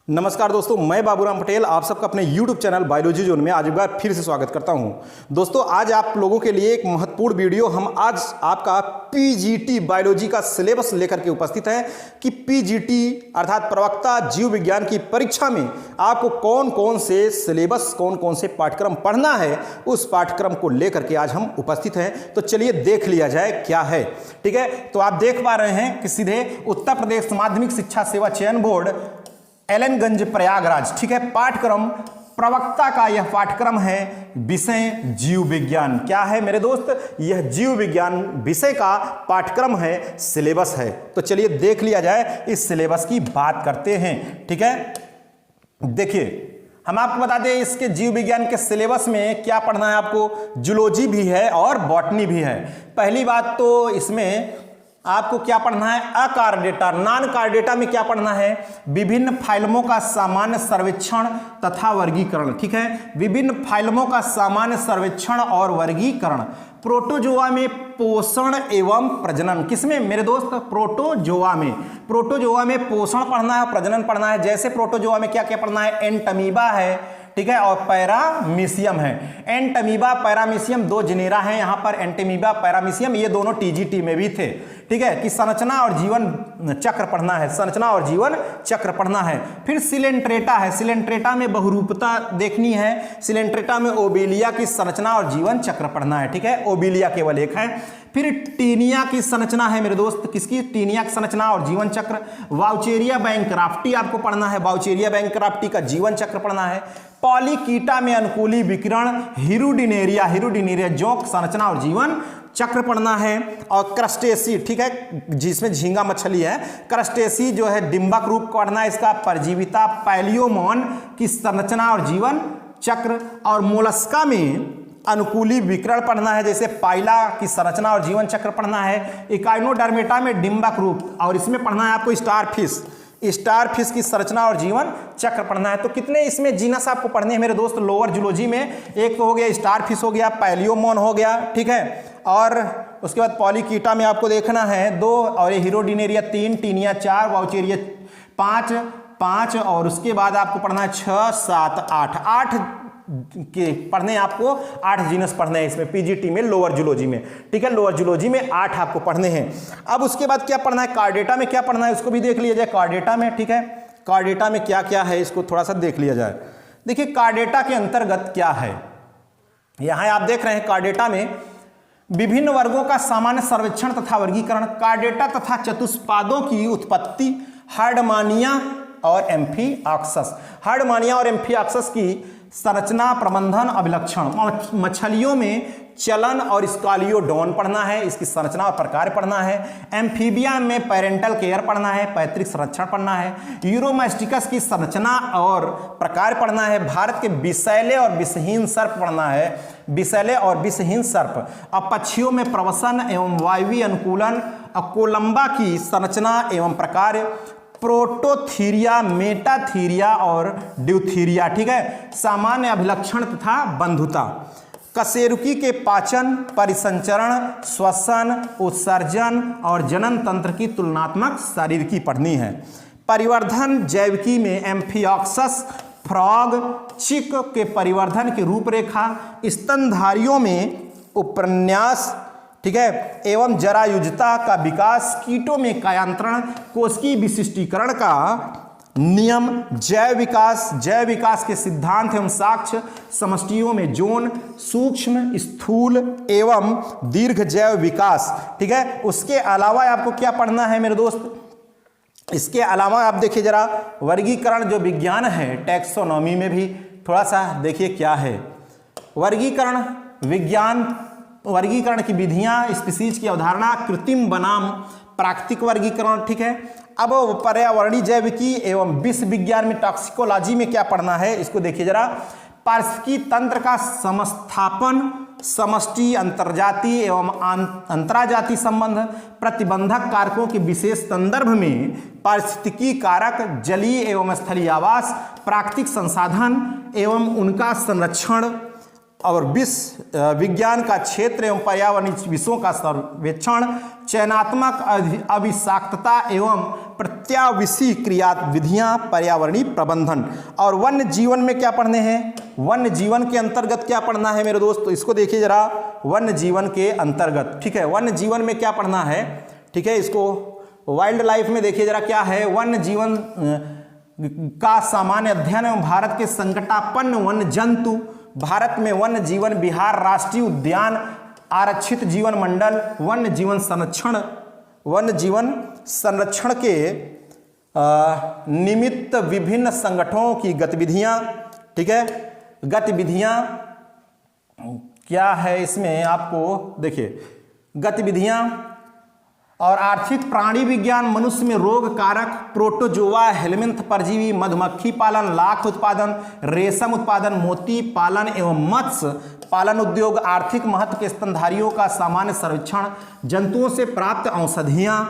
नमस्कार दोस्तों, मैं बाबूराम पटेल आप सबका अपने YouTube चैनल बायोलॉजी जोन में आज एक बार फिर से स्वागत करता हूं। दोस्तों, आज आप लोगों के लिए एक महत्वपूर्ण वीडियो हम आज आपका पीजीटी बायोलॉजी का सिलेबस लेकर के उपस्थित हैं कि पीजीटी अर्थात प्रवक्ता जीव विज्ञान की परीक्षा में आपको कौन कौन से सिलेबस, कौन कौन से पाठ्यक्रम पढ़ना है, उस पाठ्यक्रम को लेकर के आज हम उपस्थित हैं। तो चलिए देख लिया जाए क्या है। ठीक है, तो आप देख पा रहे हैं कि सीधे उत्तर प्रदेश माध्यमिक शिक्षा सेवा चयन बोर्ड एलनगंज प्रयागराज, ठीक है, पाठ्यक्रम प्रवक्ता का यह पाठ्यक्रम है। विषय जीव विज्ञान क्या है मेरे दोस्त? यह जीव विज्ञान विषय का पाठ्यक्रम है, सिलेबस है। तो चलिए देख लिया जाए, इस सिलेबस की बात करते हैं। ठीक है, देखिए हम आपको बता दें इसके जीव विज्ञान के सिलेबस में क्या पढ़ना है आपको। जूलॉजी भी है और बॉटनी भी है। पहली बात तो इसमें आपको क्या पढ़ना है, अकार्डेटा। नॉन कार्डेटा में क्या पढ़ना है, विभिन्न फाइलमों का सामान्य सर्वेक्षण तथा वर्गीकरण। ठीक है, विभिन्न फाइलमों का सामान्य सर्वेक्षण और वर्गीकरण। प्रोटोजोआ में पोषण एवं प्रजनन, किसमें मेरे दोस्त? प्रोटोजोआ में। प्रोटोजोआ में पोषण पढ़ना है, प्रजनन पढ़ना है। जैसे प्रोटोजोआ में क्या क्या पढ़ना है, एंटमीबा है, ठीक है, और पैरामीशियम है। एंटमीबा पैरामीशियम दो जिनेरा हैं यहाँ पर, एंटमीबा पैरामीशियम, ये दोनों टीजीटी में भी थे। ठीक है, कि संरचना और जीवन चक्र पढ़ना है, संरचना और जीवन चक्र पढ़ना है। फिर सिलेंट्रेटा है, सिलेंट्रेटा में बहुरूपता देखनी है। सिलेंट्रेटा में ओबेलिया की संरचना और जीवन चक्र पढ़ना है। ठीक है, ओबेलिया केवल एक है। फिर टीनिया की संरचना है मेरे दोस्त, किसकी? टीनिया की संरचना और जीवन चक्र। वाउचेरिया बैंक्राफ्टी आपको पढ़ना है, वाउचेरिया बैंक्राफ्टी का जीवन चक्र पढ़ना है। पॉलीकीटा में अनुकूली विकिरण, हिरुडिनेरिया, हिरुडिनेरिया जोंक संरचना और जीवन चक्र पढ़ना है। और क्रस्टेसी, ठीक है, जिसमें झींगा मछली है, क्रस्टेसी जो है डिंबक रूप पढ़ना है इसका। परजीविता पैलियोमोन की संरचना और जीवन चक्र। और मोलस्का में अनुकूली विकिरण पढ़ना है, जैसे पाइला की संरचना और जीवन चक्र पढ़ना है। इकाइनोडर्मेटा में डिंबक रूप, और इसमें पढ़ना है आपको स्टार फिश, स्टार फिश की संरचना और जीवन चक्र पढ़ना है। तो कितने इसमें जीनस आपको पढ़ने हैं मेरे दोस्त लोअर जूलॉजी में? एक तो हो गया स्टार फिश, हो गया पैलियोमोन, हो गया, ठीक है, और उसके बाद पॉलीकीटा में आपको देखना है 2, और ये हिरोडिनेरिया 3, टीनिया 4, वाउचेरिया 5, और उसके बाद आपको पढ़ना है 6, 7, 8 के पढ़ने, आपको 8 जीनस पढ़ने हैं इसमें पीजीटी में, लोअर जूलॉजी में। ठीक है, लोअर जूलॉजी में 8 आपको पढ़ने हैं। अब उसके बाद क्या पढ़ना है, कार्डेटा में क्या पढ़ना है, उसको भी देख लिया जाए। कार्डेटा में, ठीक है, कार्डेटा में क्या क्या है इसको थोड़ा सा देख लिया जाए। देखिए कार्डेटा के अंतर्गत क्या है, यहां आप देख रहे हैं कार्डेटा में विभिन्न वर्गों का सामान्य सर्वेक्षण तथा वर्गीकरण, कार्डेटा तथा चतुष्पादों की उत्पत्ति, हार्डमानिया और एम्फीऑक्सस, हार्डमानिया और एम्फीऑक्सस की संरचना, प्रबंधन, अभिलक्षण। मछलियों में चलन और स्कालियोडोन पढ़ना है, इसकी संरचना और प्रकार पढ़ना है। एम्फीबिया में पेरेंटल केयर पढ़ना है, पैतृक संरक्षण पढ़ना है। यूरोमास्टिकस की संरचना और प्रकार पढ़ना है। भारत के विषैले और विषहीन सर्प पढ़ना है, विषैले और विषहीन सर्प। अब पक्षियों में प्रवसन एवं वायवीय अनुकूलन, कोलंबा की संरचना एवं प्रकार, प्रोटोथीरिया, मेटाथीरिया और ड्यूथीरिया, ठीक है, सामान्य अभिलक्षण तथा बंधुता। कशेरुकी के पाचन, परिसंचरण, श्वसन, उत्सर्जन और जनन तंत्र की तुलनात्मक शारीरिकी पढ़नी है। परिवर्धन जैविकी में एम्फीऑक्सस, फ्रॉग, चिक के परिवर्धन की रूपरेखा, स्तनधारियों में उपन्यास, ठीक है, एवं जरायुजता का विकास, कीटों में कायांतरण, कोशिकीय विशिष्टीकरण का नियम, जैव विकास के सिद्धांत एवं साक्ष्य, समष्टियों में जोन, सूक्ष्म, स्थूल एवं दीर्घ जैव विकास। ठीक है, उसके अलावा आपको क्या पढ़ना है मेरे दोस्त? इसके अलावा आप देखिए जरा वर्गीकरण जो विज्ञान है, टैक्सोनॉमी में भी थोड़ा सा देखिए क्या है वर्गीकरण विज्ञान। वर्गीकरण की विधियां, स्पीसीज की अवधारणा, कृत्रिम बनाम प्राकृतिक वर्गीकरण। ठीक है, अब पर्यावरणीय जैविकी एवं विश्व विज्ञान में टॉक्सिकोलॉजी में क्या पढ़ना है इसको देखिए जरा। पारिस्थितिकी तंत्र का समस्थापन, समष्टि, अंतर्जातीय एवं अंतराजातीय संबंध, प्रतिबंधक कारकों के विशेष संदर्भ में पारिस्थितिकी कारक, जलीय एवं स्थलीय आवास, प्राकृतिक संसाधन एवं उनका संरक्षण, और विज्ञान का क्षेत्र एवं पर्यावरणीय विषयों का सर्वेक्षण, चयनात्मक अविषाक्तता एवं प्रत्याविषी क्रिया विधियां, पर्यावरणीय प्रबंधन। और वन्य जीवन में क्या पढ़ने हैं, वन्य जीवन के अंतर्गत क्या पढ़ना है मेरे दोस्त, तो इसको देखिए जरा, वन्य जीवन के अंतर्गत, ठीक है, वन्य जीवन में क्या पढ़ना है, ठीक है, इसको वाइल्ड लाइफ में देखिए जरा क्या है, वन्य जीवन का सामान्य अध्ययन एवं भारत के संकटापन्न वन्य जंतु, भारत में वन्य जीवन, बिहार राष्ट्रीय उद्यान, आरक्षित जीवन मंडल, वन्य जीवन संरक्षण, वन्य जीवन संरक्षण के निमित्त विभिन्न संगठनों की गतिविधियां, ठीक है, गतिविधियां क्या है इसमें आपको देखिए, गतिविधियां और आर्थिक प्राणी विज्ञान, मनुष्य में रोग कारक, प्रोटोजोआ, हेलमिंथ परजीवी, मधुमक्खी पालन, लाख उत्पादन, रेशम उत्पादन, मोती पालन एवं मत्स्य पालन उद्योग, आर्थिक महत्व के स्तनधारियों का सामान्य सर्वेक्षण, जंतुओं से प्राप्त औषधियां,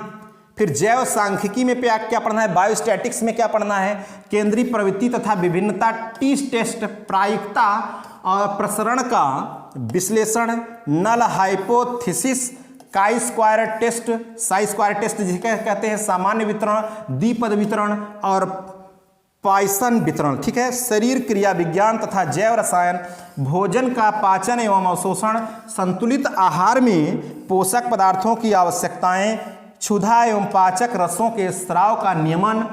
फिर जैव सांख्यिकी में क्या पढ़ना है, बायोस्टैटिक्स में क्या पढ़ना है, केंद्रीय प्रवृत्ति तथा विभिन्नता, टी टेस्ट, प्रायिकता और प्रसरण का विश्लेषण, null hypothesis, chi square test, psi square test जिसे कहते हैं, सामान्य वितरण, द्विपद वितरण और पॉइसन वितरण, ठीक है, शरीर क्रिया विज्ञान तथा जैव रसायन, भोजन का पाचन एवं अवशोषण, संतुलित आहार में पोषक पदार्थों की आवश्यकताएं, क्षुधा एवं पाचक रसों के स्राव का नियमन,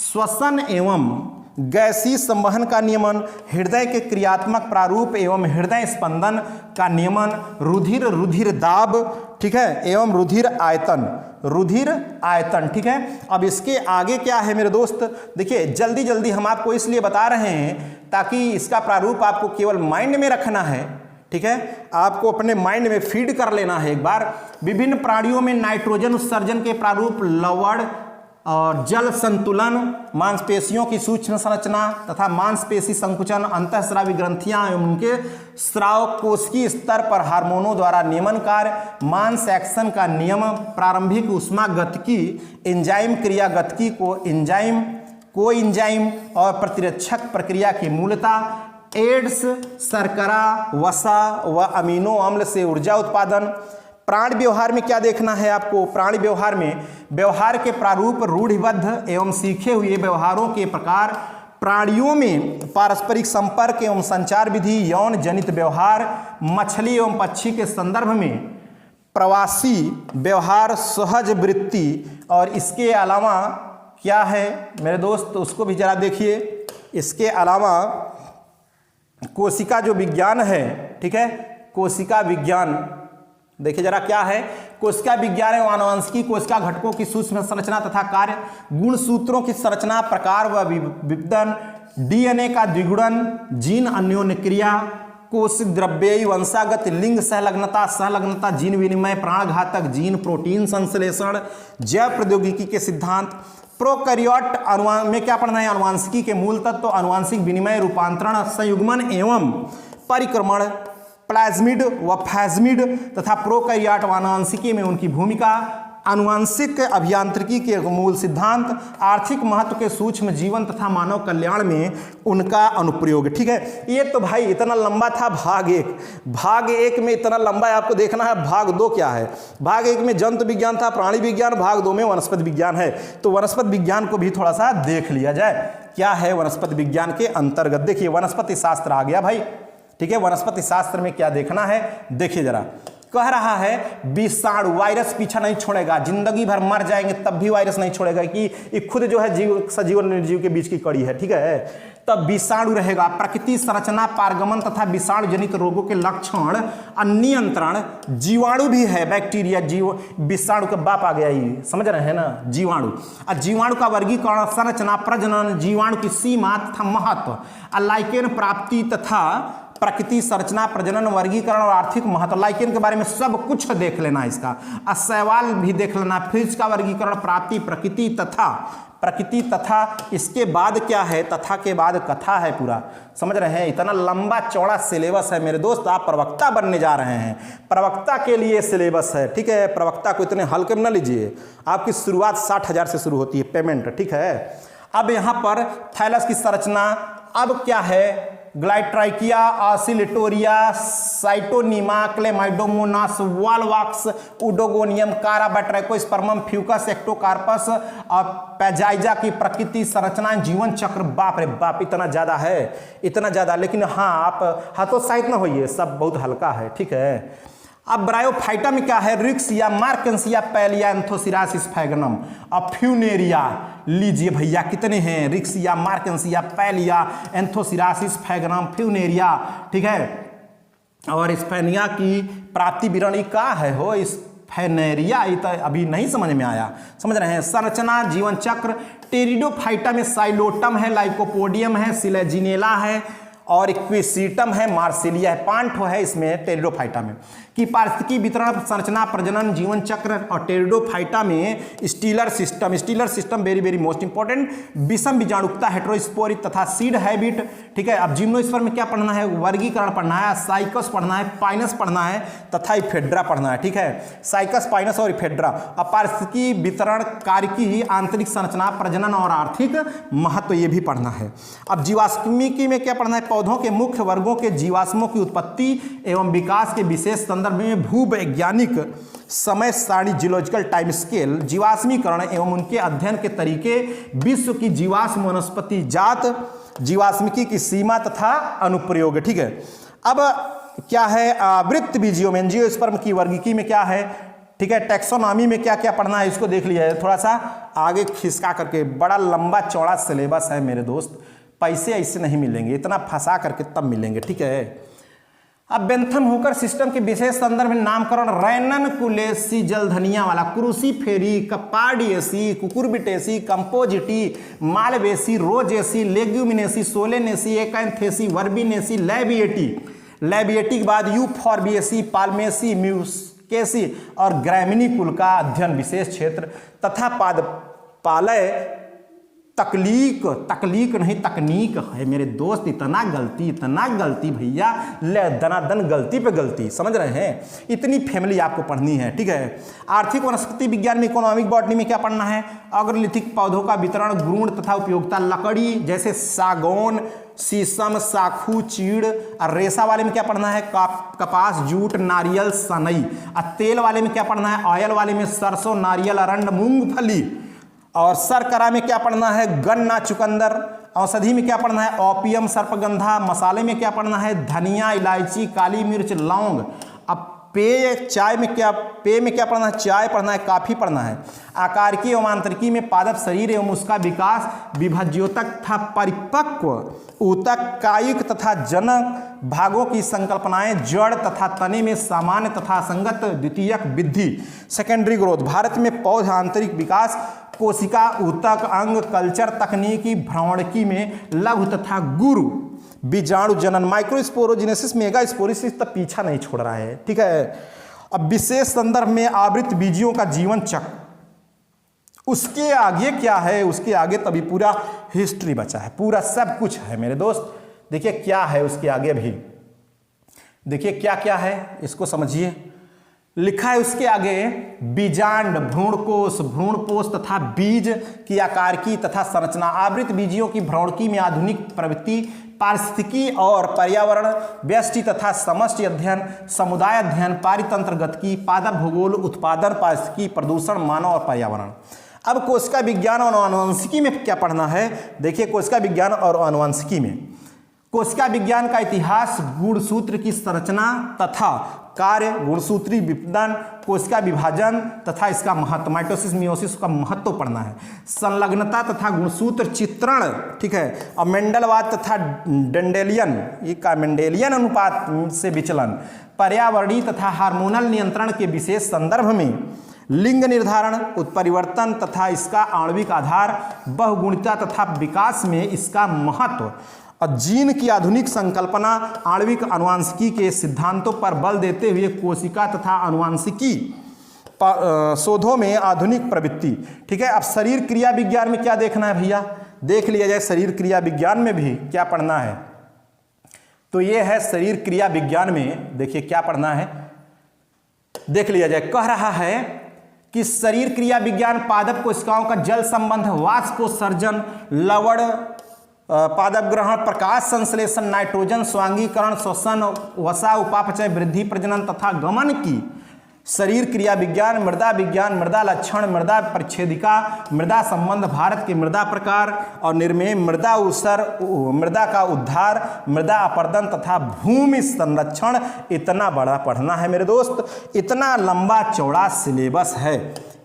श्वसन एवं गैसीय संवहन का नियमन, हृदय के क्रियात्मक प्रारूप एवं हृदय स्पंदन का नियमन, रुधिर दाब, ठीक है, एवं रुधिर आयतन, ठीक है। अब इसके आगे क्या है मेरे दोस्त, देखिए जल्दी जल्दी हम आपको इसलिए बता रहे हैं ताकि इसका प्रारूप आपको केवल माइंड में रखना है, ठीक है, आपको अपने माइंड में फीड कर लेना है एक बार। विभिन्न प्राणियों में नाइट्रोजन उत्सर्जन के प्रारूप, लवण और जल संतुलन, मांसपेशियों की सूक्ष्म संरचना तथा मांसपेशी संकुचन, अंतःस्रावी ग्रंथियां एवं उनके स्राव, कोशिकीय स्तर पर हार्मोनों द्वारा नियमन कार्य, मांस एक्शन का नियम, प्रारंभिक ऊष्मा गतिकी, एंजाइम क्रिया गतिकी को एंजाइम और प्रतिरक्षक प्रक्रिया की मूलता, एड्स, शर्करा, वसा व अमीनो अम्ल से ऊर्जा उत्पादन। प्राण व्यवहार में क्या देखना है आपको, प्राणी व्यवहार में व्यवहार के प्रारूप, रूढ़िबद्ध एवं सीखे हुए व्यवहारों के प्रकार, प्राणियों में पारस्परिक संपर्क एवं संचार विधि, यौन जनित व्यवहार, मछली एवं पक्षी के संदर्भ में प्रवासी व्यवहार, सहज वृत्ति। और इसके अलावा क्या है मेरे दोस्त, उसको भी जरा देखिए। इसके अलावा कोशिका जो विज्ञान है, ठीक है, कोशिका विज्ञान देखिए जरा क्या है, कोशिका विज्ञान एवं आनुवंशिकी, कोशिका घटकों की सूक्ष्म संरचना तथा कार्य, गुणसूत्रों की संरचना, प्रकार व विपदन, डीएनए का द्विगुणन, जीन अन्योन्य क्रिया, कोशिक द्रव्ययी वंशागत, लिंग सहलग्नता, जीन विनिमय, प्राणघातक जीन प्रोटीन संश्लेषण, जैव प्रौद्योगिकी के सिद्धांत। प्रोकैरियोट में क्या पढ़ना है, आनुवंशिकी के मूल तत्व, आनुवंशिक विनिमय, रूपांतरण, संयुग्मन एवं परिक्रमण, प्लाज्मिड व फैज्मिड तथा प्रोकैरियोट आनुवंशिकी में उनकी भूमिका, आनुवंशिक अभियांत्रिकी के मूल सिद्धांत, आर्थिक महत्व के सूक्ष्म जीवन तथा मानव कल्याण में उनका अनुप्रयोग। ठीक है, ये तो भाई इतना लंबा था भाग एक। भाग एक में इतना लंबा आपको देखना है, भाग दो क्या है। भाग एक में जंतु विज्ञान था, प्राणी विज्ञान, भाग दो में वनस्पति विज्ञान है। तो वनस्पति विज्ञान को भी थोड़ा सा देख लिया जाए, क्या है वनस्पति विज्ञान के अंतर्गत। देखिए वनस्पति शास्त्र आ गया भाई, ठीक है। वनस्पति शास्त्र में क्या देखना है, देखिए जरा। कह रहा है विषाणु, वायरस पीछा नहीं छोड़ेगा, जिंदगी भर मर जाएंगे तब भी वायरस नहीं छोड़ेगा, कि ये खुद जो है जीव सजीव और निर्जीव के बीच की कड़ी है, ठीक है। तब विषाणु रहेगा, प्रकृति, संरचना, पारगमन तथा विषाणु जनित रोगों के लक्षण, नियंत्रण। जीवाणु भी है, बैक्टीरिया, जीव, विषाणु का बाप आ गया, ये समझ रहे हैं ना, जीवाणु। और जीवाणु का वर्गीकरण, संरचना, प्रजनन, जीवाणु की सीमा तथा महत्व, लाइकेन प्राप्ति तथा प्रकृति, संरचना, प्रजनन, वर्गीकरण और आर्थिक महत्व। लाइकेन के बारे में सब कुछ देख लेना इसका, और शैवाल भी देख लेना, फिर इसका वर्गीकरण, प्राप्ति, प्रकृति तथा इसके बाद क्या है, तथा के बाद कथा है, पूरा समझ रहे हैं। इतना लंबा चौड़ा सिलेबस है मेरे दोस्त, आप प्रवक्ता बनने जा रहे हैं, प्रवक्ता के लिए सिलेबस है, ठीक है। प्रवक्ता को इतने हल्के में न लीजिए, आपकी शुरुआत 60,000 से शुरू होती है पेमेंट, ठीक है। अब यहाँ पर थैलस की संरचना, अब क्या है, Gloeotrichia, Oscillatoria, Scytonema, Chlamydomonas, Volvox, Oedogonium, Chara Batrachospermum, Fucus, Ectocarpus और पैजाइजा की प्रकृति, संरचनाएं, जीवन चक्र। बाप रे बाप, इतना ज्यादा है, इतना ज्यादा। लेकिन हाँ, आप हतोत्साहित ना होइए, सब बहुत हल्का है, ठीक है। अब ब्रायोफाइटा में क्या है? रिक्स या मार्केंसिया, पैलिया, एंथोसिरासिस, फैगनम। अब फ्यूनेरिया लीजिए भैया, कितने हैं? रिक्स या मार्केंसिया, पैलिया, एंथोसिरासिस, फैगनम, फ्यूनेरिया, ठीक है। और स्पेनिया की प्राप्ति विवरणी का है हो इस फैनेरिया, ये तो अभी नहीं समझ में आया, समझ रहे हैं। संरचना, जीवन चक्र, टेरिडोफाइटा में साइलोटम है, लाइकोपोडियम है, सिलेजिनेला है और इक्विसीटम है, मार्सिलिया है, पांठो है इसमें टेरिडोफाइटा में। कि पारिस्थितिकी वितरण, संरचना, प्रजनन, जीवन चक्र और टेरिडोफाइटा में stealer system very very most important, विषम बीजाणुकता, हेटेरोस्पोरिक तथा सीड हैबिट, ठीक है। अब जिम्नोस्पर्म में क्या पढ़ना है? वर्गीकरण पढ़ना है, साइकस पढ़ना है, पाइनस पढ़ना है तथा इफेड्रा पढ़ना है, ठीक है। साइकस, पाइनस और इफेड्रा। अब पारिस्थितिकी वितरण, कार्यकी, आंतरिक संरचना, प्रजनन और आर्थिक महत्व, ये भी पढ़ना है। अब जीवाश्मिकी में क्या पढ़ना है? पौधों के मुख्य वर्गों के जीवाश्मों की उत्पत्ति एवं विकास के विशेष संदर्भ में भूवैज्ञानिक समय सारणी, जियोलॉजिकल टाइम स्केल, जीवाश्मीकरण एवं उनके अध्ययन के तरीके, विश्व की जीवाश्म वनस्पति जात, जीवाश्मिकी की सीमा तथा अनुप्रयोग, ठीक है। अब क्या है? आवृत्त बीजियों में एंजियोस्पर्म की वर्गीकी में क्या है, ठीक है। टैक्सोनॉमी में क्या क्या पढ़ना है, इसको देख लिया है। थोड़ा सा आगे खिसका करके, बड़ा लंबा चौड़ा सिलेबस है मेरे दोस्त, पैसे ऐसे नहीं मिलेंगे, इतना फंसा करके तब मिलेंगे, ठीक है। अब बेंथम हुकर सिस्टम के विशेष संदर्भ में नामकरण, रैनन कुलेसी, जलधनिया वाला, Cruciferae, Capparidaceae, Cucurbitaceae, Compositae, Malvaceae, Rosaceae, Leguminosae, Solanaceae, Acanthaceae, Verbenaceae, Labiatae के बाद यूफॉर्बिएसी, पाल्मेसी, म्यूस्केसी और ग्रैमिनी कुल का अध्ययन विशेष क्षेत्र तथा पादपालय, तकलीक नहीं तकनीक है मेरे दोस्त। इतना गलती भैया, ले दनादन गलती पे गलती, समझ रहे हैं। इतनी फैमिली आपको पढ़नी है, ठीक है। आर्थिक वनस्पति विज्ञान में, इकोनॉमिक बॉटनी में क्या पढ़ना है? अग्रलिथिक पौधों का वितरण, गुण तथा उपयोगिता, लकड़ी जैसे सागौन, शीशम, साखू, चीड़। और रेशा वाले में क्या पढ़ना है? कपास, जूट, नारियल, सनई। और तेल वाले में क्या पढ़ना है? ऑयल वाले में सरसों, नारियल, अरंड, मूंगफली। और सरकरा में क्या पढ़ना है? गन्ना, चुकंदर। औषधि में क्या पढ़ना है? ओपियम, सर्पगंधा। मसाले में क्या पढ़ना है? धनिया, इलायची, काली मिर्च, लौंग। अब पेय में क्या पढ़ना है? चाय पढ़ना है, काफी पढ़ना है। आकारिकी एवं आंतरिकी में पादप शरीर एवं उसका विकास, विभज्योतक तथा परिपक्व ऊतक, कायिक तथा जनक भागों की संकल्पनाएं, जड़ तथा तने में सामान्य तथा संगत द्वितीयक वृद्धि, सेकेंडरी ग्रोथ। भारत में पौध आंतरिक विकास, कोशिका, ऊतक, अंग, कल्चर, तकनीकी, भ्रमणकी में लघु तथा गुरु, बीजाणु जनन, माइक्रोस्पोरोजेनेसिस, मेगास्पोरोसिस तक पीछा नहीं छोड़ रहा है, ठीक है। अब विशेष संदर्भ में आवृत्त बीजियों का जीवन चक्र, उसके आगे क्या है? उसके आगे तभी पूरा हिस्ट्री बचा है, पूरा सब कुछ है मेरे दोस्त। देखिए क्या है उसके आगे भी, देखिए क्या क्या है, इसको समझिए। लिखा है उसके आगे, बीजांड, भ्रूणकोश, भ्रूणपोष तथा बीज की आकारकी तथा संरचना, आवृत्त बीजियों की भ्रूणकी में आधुनिक प्रवृत्ति, पारिस्थितिकी और पर्यावरण, व्यष्टि तथा समष्टि अध्ययन, समुदाय अध्ययन, पारितंत्र गतिकी, पादप भूगोल, उत्पादन, पारिस्थितिकी, प्रदूषण, मानव और पर्यावरण। अब कोशिका विज्ञान और आनुवंशिकी में क्या पढ़ना है? देखिए कोशिका विज्ञान और आनुवंशिकी में कोशिका विज्ञान का इतिहास, गुणसूत्र की संरचना तथा कार्य, गुणसूत्री विपणन, कोशिका विभाजन तथा इसका महत्व, माइटोसिस मियोसिस का महत्व पढ़ना है। संलग्नता तथा गुणसूत्र चित्रण, ठीक है। और मेंडलवाद तथा मेंडेलियन अनुपात से विचलन, पर्यावरणीय तथा हार्मोनल नियंत्रण के विशेष संदर्भ में, लिंग निर्धारण, उत्परिवर्तन तथा इसका आणविक आधार, बहुगुणिता तथा विकास में इसका महत्व, और जीन की आधुनिक संकल्पना, आणविक आनुवंशिकी के सिद्धांतों पर बल देते हुए कोशिका तथा आनुवंशिकी शोधों में आधुनिक प्रवृत्ति, ठीक है। अब शरीर क्रिया विज्ञान में क्या देखना है भैया? देख लिया जाए शरीर क्रिया विज्ञान में भी क्या पढ़ना है। तो ये है शरीर क्रिया विज्ञान में, देखिए क्या पढ़ना है, देख लिया जाए। कह रहा है कि शरीर क्रिया विज्ञान पादप कोशिकाओं का जल संबंध, वाष्पोत्सर्जन, लवण पादप ग्रहण, प्रकाश संश्लेषण, नाइट्रोजन स्वांगीकरण, श्वसन, वसा उपापचय, वृद्धि, प्रजनन तथा गमन की, शरीर क्रिया विज्ञान, मृदा विज्ञान, मृदा लक्षण, मृदा परिच्छेदिका, मृदा संबंध, भारत के मृदा प्रकार और निर्मेय, मृदा ऊसर, मृदा का उद्धार, मृदा अपर्दन तथा भूमि संरक्षण। इतना बड़ा पढ़ना है मेरे दोस्त, इतना लंबा चौड़ा सिलेबस है,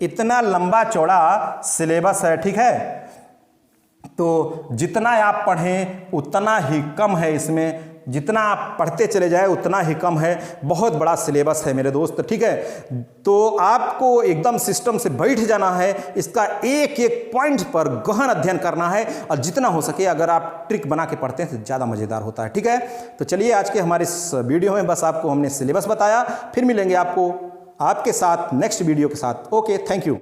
इतना लंबा चौड़ा सिलेबस है, ठीक है। तो जितना आप पढ़ें उतना ही कम है, इसमें जितना आप पढ़ते चले जाए उतना ही कम है, बहुत बड़ा सिलेबस है मेरे दोस्त, ठीक है। तो आपको एकदम सिस्टम से बैठ जाना है, इसका एक एक पॉइंट पर गहन अध्ययन करना है और जितना हो सके अगर आप ट्रिक बना के पढ़ते हैं तो ज़्यादा मज़ेदार होता है, ठीक है। तो चलिए आज के हमारे इस वीडियो में बस आपको हमने सिलेबस बताया, फिर मिलेंगे आपको आपके साथ नेक्स्ट वीडियो के साथ। Okay, thank you.